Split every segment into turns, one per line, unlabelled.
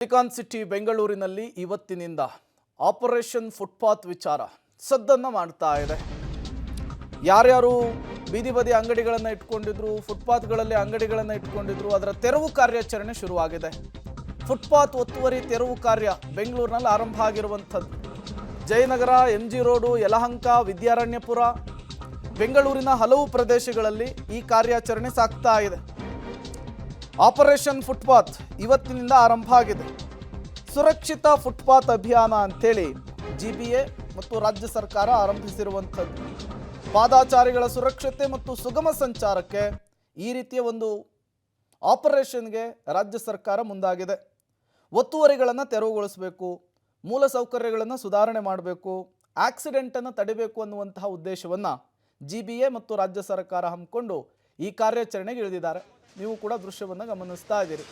Silicon city ಬೆಂಗಳೂರಿನಲ್ಲಿ ಇವತ್ತಿನಿಂದ operation footpath ವಿಚಾರ ಸದ್ದನ್ನು ಮಾಡ್ತಾ ಇದೆ. ಯಾರ್ಯಾರು ಬೀದಿ ಬದಿ ಅಂಗಡಿಗಳನ್ನು ಇಟ್ಕೊಂಡಿದ್ರು, ಫುಟ್ಪಾತ್ಗಳಲ್ಲಿ ಅಂಗಡಿಗಳನ್ನು ಇಟ್ಕೊಂಡಿದ್ರು, ಅದರ ತೆರವು ಕಾರ್ಯಾಚರಣೆ ಶುರುವಾಗಿದೆ. ಫುಟ್ಪಾತ್ ಒತ್ತುವರಿ ತೆರವು ಕಾರ್ಯ ಬೆಂಗಳೂರಿನಲ್ಲಿ ಆರಂಭ ಆಗಿರುವಂಥದ್ದು. ಜಯನಗರ, MG ರೋಡು, ಯಲಹಂಕ, ವಿದ್ಯಾರಣ್ಯಪುರ, ಬೆಂಗಳೂರಿನ ಹಲವು ಪ್ರದೇಶಗಳಲ್ಲಿ ಈ ಕಾರ್ಯಾಚರಣೆ ಸಾಗ್ತಾ ಇದೆ. ಆಪರೇಷನ್ ಫುಟ್ಪಾತ್ ಇವತ್ತಿನಿಂದ ಆರಂಭ ಆಗಿದೆ. ಸುರಕ್ಷಿತ ಫುಟ್ಪಾತ್ ಅಭಿಯಾನ ಅಂತೇಳಿ GBA ಮತ್ತು ರಾಜ್ಯ ಸರ್ಕಾರ ಆರಂಭಿಸಿರುವಂಥದ್ದು. ಪಾದಾಚಾರಿಗಳ ಸುರಕ್ಷತೆ ಮತ್ತು ಸುಗಮ ಸಂಚಾರಕ್ಕೆ ಈ ರೀತಿಯ ಒಂದು ಆಪರೇಷನ್ಗೆ ರಾಜ್ಯ ಸರ್ಕಾರ ಮುಂದಾಗಿದೆ. ಒತ್ತುವರಿಗಳನ್ನು ತೆರವುಗೊಳಿಸಬೇಕು, ಮೂಲಸೌಕರ್ಯಗಳನ್ನು ಸುಧಾರಣೆ ಮಾಡಬೇಕು, ಆಕ್ಸಿಡೆಂಟನ್ನು ತಡೆಯಬೇಕು ಅನ್ನುವಂತಹ ಉದ್ದೇಶವನ್ನು GBA ಮತ್ತು ರಾಜ್ಯ ಸರ್ಕಾರ ಹಮ್ಮಿಕೊಂಡು ಈ ಕಾರ್ಯಾಚರಣೆಗೆ ಇಳಿದಿದ್ದಾರೆ. ನೀವು ಕೂಡ ದೃಶ್ಯವನ್ನು ಗಮನಿಸ್ತಾ ಇದ್ದೀರಿ.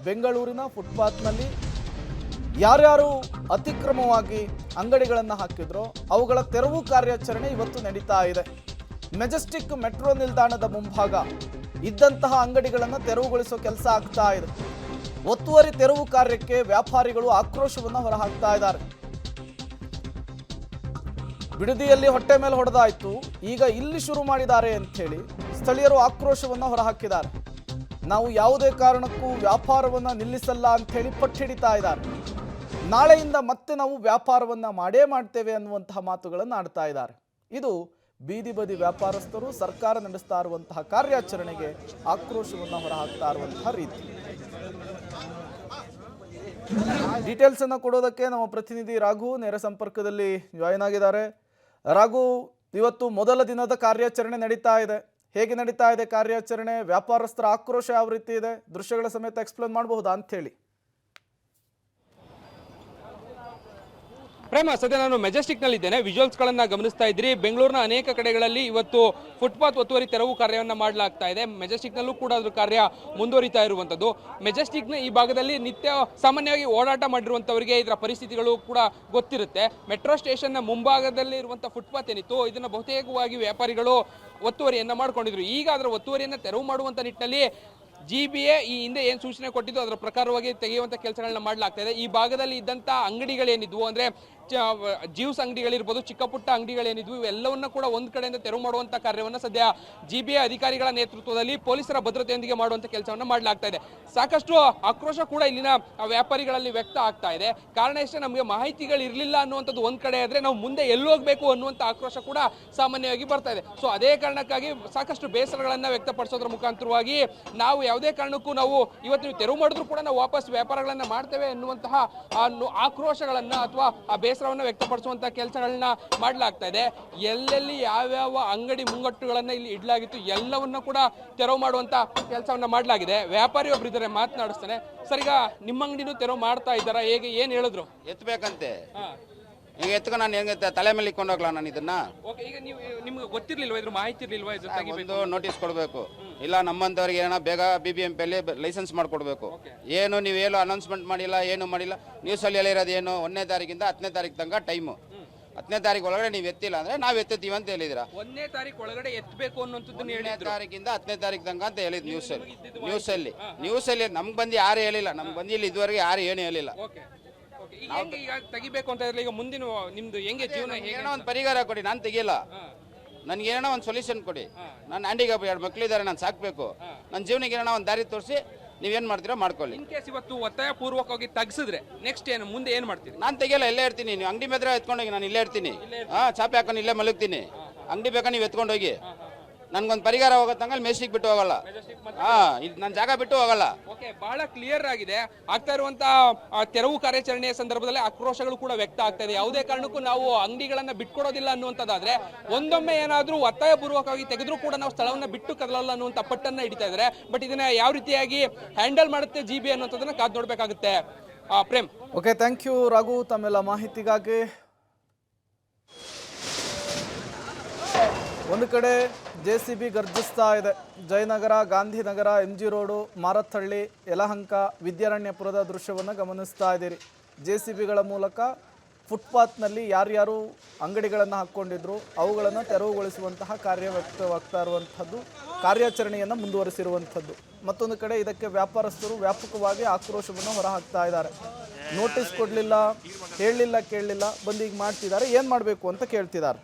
ಬೆಂಗಳೂರಿನ ಫುಟ್ಪಾತ್ನಲ್ಲಿ ಯಾರ್ಯಾರು ಅತಿಕ್ರಮವಾಗಿ ಅಂಗಡಿಗಳನ್ನು ಹಾಕಿದ್ರೋ ಅವುಗಳ ತೆರವು ಕಾರ್ಯಾಚರಣೆ ಇವತ್ತು ನಡೀತಾ ಇದೆ. ಮೆಜೆಸ್ಟಿಕ್ ಮೆಟ್ರೋ ನಿಲ್ದಾಣದ ಮುಂಭಾಗ ಇದ್ದಂತಹ ಅಂಗಡಿಗಳನ್ನು ತೆರವುಗೊಳಿಸೋ ಕೆಲಸ ಆಗ್ತಾ ಇದೆ. ಒತ್ತುವರಿ ತೆರವು ಕಾರ್ಯಕ್ಕೆ ವ್ಯಾಪಾರಿಗಳು ಆಕ್ರೋಶವನ್ನು ಹೊರಹಾಕ್ತಾ ಇದ್ದಾರೆ. ಬಿಡದಿಯಲ್ಲಿ ಹೊಟ್ಟೆ ಮೇಲೆ ಹೊಡೆದಾಯ್ತು, ಈಗ ಇಲ್ಲಿ ಶುರು ಮಾಡಿದ್ದಾರೆ ಅಂಥೇಳಿ ಸ್ಥಳೀಯರು ಆಕ್ರೋಶವನ್ನು ಹೊರಹಾಕಿದ್ದಾರೆ. ನಾವು ಯಾವುದೇ ಕಾರಣಕ್ಕೂ ವ್ಯಾಪಾರವನ್ನು ನಿಲ್ಲಿಸಲ್ಲ ಅಂಥೇಳಿ ಪಟ್ಟಿಡಿತಾ ಇದ್ದಾರೆ. ನಾಳೆಯಿಂದ ಮತ್ತೆ ನಾವು ವ್ಯಾಪಾರವನ್ನು ಮಾಡೇ ಮಾಡ್ತೇವೆ ಅನ್ನುವಂತಹ ಮಾತುಗಳನ್ನು ಆಡ್ತಾ ಇದ್ದಾರೆ. ಇದು ಬೀದಿ ಬದಿ ವ್ಯಾಪಾರಸ್ಥರು ಸರ್ಕಾರ ನಡೆಸ್ತಾ ಇರುವಂತಹ ಕಾರ್ಯಾಚರಣೆಗೆ ಆಕ್ರೋಶವನ್ನು ಹೊರಹಾಕ್ತಾ ಇರುವಂತಹ ರೀತಿ. ಡೀಟೇಲ್ಸ್ ಅನ್ನು ಕೊಡೋದಕ್ಕೆ ನಮ್ಮ ಪ್ರತಿನಿಧಿ ರಾಘು ನೇರ ಸಂಪರ್ಕದಲ್ಲಿ ಜಾಯಿನ್ ಆಗಿದ್ದಾರೆ. ರಾಘು, ಇವತ್ತು ಮೊದಲ ದಿನದ ಕಾರ್ಯಾಚರಣೆ ನಡೀತಾ ಇದೆ. ಹೇಗೆ ನಡೀತಾ ಇದೆ ಕಾರ್ಯಾಚರಣೆ? ವ್ಯಾಪಾರಸ್ಥರ ಆಕ್ರೋಶ ಯಾವ ರೀತಿ ಇದೆ? ದೃಶ್ಯಗಳ ಸಮೇತ ಎಕ್ಸ್ಪ್ಲೇನ್ ಮಾಡಬಹುದಾ ಅಂತ ಹೇಳಿ.
ಪ್ರೇಮ, ಸದ್ಯ ನಾನು ಮೆಜೆಸ್ಟಿಕ್ನಲ್ಲಿದ್ದೇನೆ. ವಿಜುವಲ್ಸ್ಗಳನ್ನು ಗಮನಿಸ್ತಾ ಇದ್ದೀರಿ. ಬೆಂಗಳೂರಿನ ಅನೇಕ ಕಡೆಗಳಲ್ಲಿ ಇವತ್ತು ಫುಟ್ಪಾತ್ ಒತ್ತುವರಿ ತೆರವು ಕಾರ್ಯವನ್ನು ಮಾಡಲಾಗ್ತಾ ಇದೆ. ಮೆಜೆಸ್ಟಿಕ್ನಲ್ಲೂ ಕೂಡ ಅದ್ರ ಕಾರ್ಯ ಮುಂದುವರಿತಾ ಇರುವಂಥದ್ದು. ಮೆಜೆಸ್ಟಿಕ್ನ ಈ ಭಾಗದಲ್ಲಿ ನಿತ್ಯ ಸಾಮಾನ್ಯವಾಗಿ ಓಡಾಟ ಮಾಡಿರುವಂಥವರಿಗೆ ಇದರ ಪರಿಸ್ಥಿತಿಗಳು ಕೂಡ ಗೊತ್ತಿರುತ್ತೆ. ಮೆಟ್ರೋ ಸ್ಟೇಷನ್ನ ಮುಂಭಾಗದಲ್ಲಿ ಇರುವಂಥ ಫುಟ್ಪಾತ್ ಏನಿತ್ತು, ಇದನ್ನು ಬಹುತೇಕವಾಗಿ ವ್ಯಾಪಾರಿಗಳು ಒತ್ತುವರಿಯನ್ನು ಮಾಡ್ಕೊಂಡಿದ್ರು. ಈಗ ಅದರ ಒತ್ತುವರಿಯನ್ನು ತೆರವು ಮಾಡುವಂಥ ನಿಟ್ಟಿನಲ್ಲಿ GBA ಈ ಹಿಂದೆ ಏನು ಸೂಚನೆ ಕೊಟ್ಟಿದ್ದು ಅದರ ಪ್ರಕಾರವಾಗಿ ತೆಗೆಯುವಂಥ ಕೆಲಸಗಳನ್ನ ಮಾಡಲಾಗ್ತಾ ಇದೆ. ಈ ಭಾಗದಲ್ಲಿ ಇದ್ದಂಥ ಅಂಗಡಿಗಳೇನಿದ್ವು, ಅಂದರೆ ಜ್ಯೂಸ್ ಅಂಗಡಿಗಳಿರ್ಬೋದು, ಚಿಕ್ಕ ಪುಟ್ಟ ಅಂಗಡಿಗಳೇನಿದ್ವು, ಇವೆಲ್ಲವನ್ನ ಕೂಡ ಒಂದು ಕಡೆಯಿಂದ ತೆರವು ಮಾಡುವಂಥ ಕಾರ್ಯವನ್ನು ಸದ್ಯ GBA ಅಧಿಕಾರಿಗಳ ನೇತೃತ್ವದಲ್ಲಿ ಪೊಲೀಸರ ಭದ್ರತೆಯೊಂದಿಗೆ ಮಾಡುವಂಥ ಕೆಲಸವನ್ನು ಮಾಡಲಾಗ್ತಾ ಇದೆ. ಸಾಕಷ್ಟು ಆಕ್ರೋಶ ಕೂಡ ಇಲ್ಲಿನ ವ್ಯಾಪಾರಿಗಳಲ್ಲಿ ವ್ಯಕ್ತ ಆಗ್ತಾ ಇದೆ. ಕಾರಣ ಇಷ್ಟೇ, ನಮಗೆ ಮಾಹಿತಿಗಳು ಇರಲಿಲ್ಲ ಅನ್ನುವಂಥದ್ದು ಒಂದು ಕಡೆ ಆದರೆ ನಾವು ಮುಂದೆ ಎಲ್ಲೋಗಬೇಕು ಅನ್ನುವಂಥ ಆಕ್ರೋಶ ಕೂಡ ಸಾಮಾನ್ಯವಾಗಿ ಬರ್ತಾ ಇದೆ. ಸೊ ಅದೇ ಕಾರಣಕ್ಕಾಗಿ ಸಾಕಷ್ಟು ಬೇಸರಗಳನ್ನು ವ್ಯಕ್ತಪಡಿಸೋದ್ರ ಮುಖಾಂತರವಾಗಿ ನಾವು ಯಾವುದೇ ಕಾರಣಕ್ಕೂ ನಾವು ಇವತ್ತು ನೀವು ತೆರವು ಮಾಡಿದ್ರು ಕೂಡ ನಾವು ವಾಪಸ್ ವ್ಯಾಪಾರಗಳನ್ನು ಮಾಡ್ತೇವೆ ಎನ್ನುವಂತಹ ಆಕ್ರೋಶಗಳನ್ನು ಅಥವಾ ಆ ಬೇಸರವನ್ನು ವ್ಯಕ್ತಪಡಿಸುವಂಥ ಕೆಲಸಗಳನ್ನ ಮಾಡಲಾಗ್ತಾ ಇದೆ. ಎಲ್ಲೆಲ್ಲಿ ಯಾವ್ಯಾವ ಅಂಗಡಿ ಮುಂಗಟ್ಟುಗಳನ್ನು ಇಲ್ಲಿ ಇಡಲಾಗಿತ್ತು ಎಲ್ಲವನ್ನ ಕೂಡ ತೆರವು ಮಾಡುವಂಥ ಕೆಲಸವನ್ನ ಮಾಡಲಾಗಿದೆ. ವ್ಯಾಪಾರಿ ಒಬ್ರು ಇದ್ದಾರೆ, ಮಾತನಾಡಿಸ್ತಾನೆ. ಸರ್, ಈಗ ನಿಮ್ಮ ಅಂಗಡಿನೂ ತೆರವು ಮಾಡ್ತಾ ಇದ್ದಾರಾ? ಹೇಗೆ, ಏನು ಹೇಳಿದ್ರು?
ಎತ್ತಬೇಕಂತೆ. ಈಗ ಎತ್ಕೊಂಡು ನಾನು ಹೆಂಗೆ ತಲೆ ಮೇಲೆ ಇಟ್ಕೊಂಡು ಹೋಗ್ಲಾ ನಾನು ಇದನ್ನ?
ಓಕೆ, ಈಗ ನೀವು ನಿಮ್ಗೆ ಗೊತ್ತಿರ್ಲಿಲ್ವಾ, ಇದ್ರ ಮಾಹಿತಿ ಇರ್ಲಿಲ್ವಾ?
ಒಂದು ನೋಟಿಸ್ ಕೊಡಬೇಕು, ಇಲ್ಲ ನಮ್ಮಂತವ್ರಿಗೆ ಏನೋ ಬೇಗ BBMP ಅಲ್ಲಿ ಲೈಸೆನ್ಸ್ ಮಾಡಿಕೊಡ್ಬೇಕು. ಏನು ನೀವೇನು ಅನೌನ್ಸ್ಮೆಂಟ್ ಮಾಡಿಲ್ಲ, ಏನು ಮಾಡಿಲ್ಲ. ನ್ಯೂಸಲ್ಲಿ ಹೇಳಿರೋದು ಏನು, 1ನೇ ತಾರೀಕಿಂದ 10ನೇ ತಾರೀಕು ತನಕ ಟೈಮು. 10ನೇ ತಾರೀಕು ಒಳಗಡೆ ನೀವು ಎತ್ತಿಲ್ಲ ಅಂದ್ರೆ ನಾವು ಎತ್ತೀವಿ ಅಂತ ಹೇಳಿದ್ರ.
1ನೇ ತಾರೀಕು ಒಳಗಡೆ ಎತ್ತಬೇಕು ಅನ್ನೋಂಥದ್ದು
1ನೇ ತಾರೀಕಿಂದ 10ನೇ ತಾರೀಕು ತನಕ ಅಂತ ಹೇಳಿದ್ ನ್ಯೂಸಲ್ಲಿ ನಮ್ಗೆ ಬಂದು ಯಾರು ಹೇಳಿಲ್ಲ. ನಮ್ಗೆ ಬಂದಿಲ್ಲ ಇದುವರೆಗೆ ಯಾರು ಏನು ಹೇಳಿಲ್ಲ.
ಈಗ ತೆಗಿಬೇಕು ಅಂತ ಇರಲಿ. ಈಗ ಮುಂದಿನ ನಿಮ್ದು ಹೆಂಗೆ ಜೀವನ?
ಏನೋ ಒಂದು ಪರಿಹಾರ ಕೊಡಿ, ನಾನು ತೆಗಿಯಲ್ಲ. ನನ್ಗೆ ಏನೋ ಒಂದು ಸೊಲ್ಯೂಷನ್ ಕೊಡಿ. ನಾನು ಹ್ಯಾಂಡಿಕ್ಯಾಪ್ 2 ಮಕ್ಕಳಿದ್ದಾರೆ, ನಾನು ಸಾಕಬೇಕು. ನನ್ನ ಜೀವನಕ್ಕೆ ಏನೋ ಒಂದು ದಾರಿ ತೋರಿಸಿ ನೀವೇನು ಮಾಡ್ತೀರೋ ಮಾಡ್ಕೊಳ್ಳಿ.
ಇನ್ ಕೇಸ್ ಇವತ್ತು ಒತ್ತಾಯ ಪೂರ್ವಕವಾಗಿ ತೆಗಿಸಿದ್ರೆ ನೆಕ್ಸ್ಟ್ ಏನು, ಮುಂದೆ ಏನು ಮಾಡ್ತೀರಿ?
ನಾನು ತೆಗಿಯಲ್ಲ, ಇಲ್ಲೇ ಇರ್ತೀನಿ. ನೀವು ಅಂಗಡಿ ಮೇಲೆ ಎತ್ಕೊಂಡೋಗಿ ನಾನು ಇಲ್ಲೇ ಇರ್ತೀನಿ. ಚಾಪೆ ಹಾಕೊಂಡು ಇಲ್ಲೇ ಮಲಗ್ತೀನಿ. ಅಂಗಡಿ ಬೇಕಾ ನೀವು ಎತ್ಕೊಂಡೋಗಿ. ನನ್ಗೊಂದು ಪರಿಹಾರ ಹೋಗತ್ತಂಗ ಮೆಸ್ಟಿಕ್ ಬಿಟ್ಟು ಹೋಗಲ್ಲ. ನನ್ನ ಜಾಗ ಬಿಟ್ಟು ಹೋಗಲ್ಲ.
ಓಕೆ, ಬಹಳ ಕ್ಲಿಯರ್ ಆಗಿದೆ. ಆಗ್ತಾ ಇರುವಂತ ತೆರವು ಕಾರ್ಯಾಚರಣೆಯ ಸಂದರ್ಭದಲ್ಲಿ ಆಕ್ರೋಶಗಳು ಕೂಡ ವ್ಯಕ್ತ ಆಗ್ತಾ ಇದೆ. ಯಾವುದೇ ಕಾರಣಕ್ಕೂ ನಾವು ಅಂಗಡಿಗಳನ್ನ ಬಿಟ್ಕೊಡೋದಿಲ್ಲ ಅನ್ನುವಂಥದ್ದಾದ್ರೆ, ಒಂದೊಮ್ಮೆ ಏನಾದ್ರೂ ಒತ್ತಾಯ ಪೂರ್ವಕವಾಗಿ ತೆಗೆದ್ರೂ ಕೂಡ ನಾವು ಸ್ಥಳವನ್ನ ಬಿಟ್ಟು ಕದಲಲ್ಲ ಅನ್ನುವಂಥ ಪಟ್ಟನ್ನ ಹಿಡಿತಾ ಇದ್ದಾರೆ. ಬಟ್ ಇದನ್ನ ಯಾವ ರೀತಿಯಾಗಿ ಹ್ಯಾಂಡಲ್ ಮಾಡುತ್ತೆ GBA ಅನ್ನುವಂಥದ್ದನ್ನ ಕಾದು ನೋಡ್ಬೇಕಾಗುತ್ತೆ. Prem.
Okay, thank you Raghu ತಮ್ಮೆಲ್ಲ ಮಾಹಿತಿಗಾಗಿ. ಒಂದು ಕಡೆ JCB ಗರ್ಜಿಸ್ತಾ ಇದೆ. ಜಯನಗರ, ಗಾಂಧಿನಗರ, MG ರೋಡು, ಮಾರತ್ತಹಳ್ಳಿ, ಯಲಹಂಕ, ವಿದ್ಯಾರಣ್ಯಪುರದ ದೃಶ್ಯವನ್ನು ಗಮನಿಸ್ತಾ ಇದ್ದೀರಿ. JCBಗಳ ಮೂಲಕ ಫುಟ್ಪಾತ್ನಲ್ಲಿ ಯಾರ್ಯಾರು ಅಂಗಡಿಗಳನ್ನು ಹಾಕ್ಕೊಂಡಿದ್ರು ಅವುಗಳನ್ನು ತೆರವುಗೊಳಿಸುವಂತಹ ಕಾರ್ಯ ವ್ಯಕ್ತವಾಗ್ತಾ ಇರುವಂಥದ್ದು, ಕಾರ್ಯಾಚರಣೆಯನ್ನು ಮುಂದುವರಿಸಿರುವಂಥದ್ದು. ಮತ್ತೊಂದು ಕಡೆ ಇದಕ್ಕೆ ವ್ಯಾಪಾರಸ್ಥರು ವ್ಯಾಪಕವಾಗಿ ಆಕ್ರೋಶವನ್ನು ಹೊರಹಾಕ್ತಾ ಇದ್ದಾರೆ. ನೋಟಿಸ್ ಕೊಡಲಿಲ್ಲ, ಹೇಳಲಿಲ್ಲ, ಕೇಳಲಿಲ್ಲ, ಬಂದು ಈಗ ಮಾಡ್ತಿದ್ದಾರೆ, ಏನು ಮಾಡಬೇಕು ಅಂತ ಕೇಳ್ತಿದ್ದಾರೆ.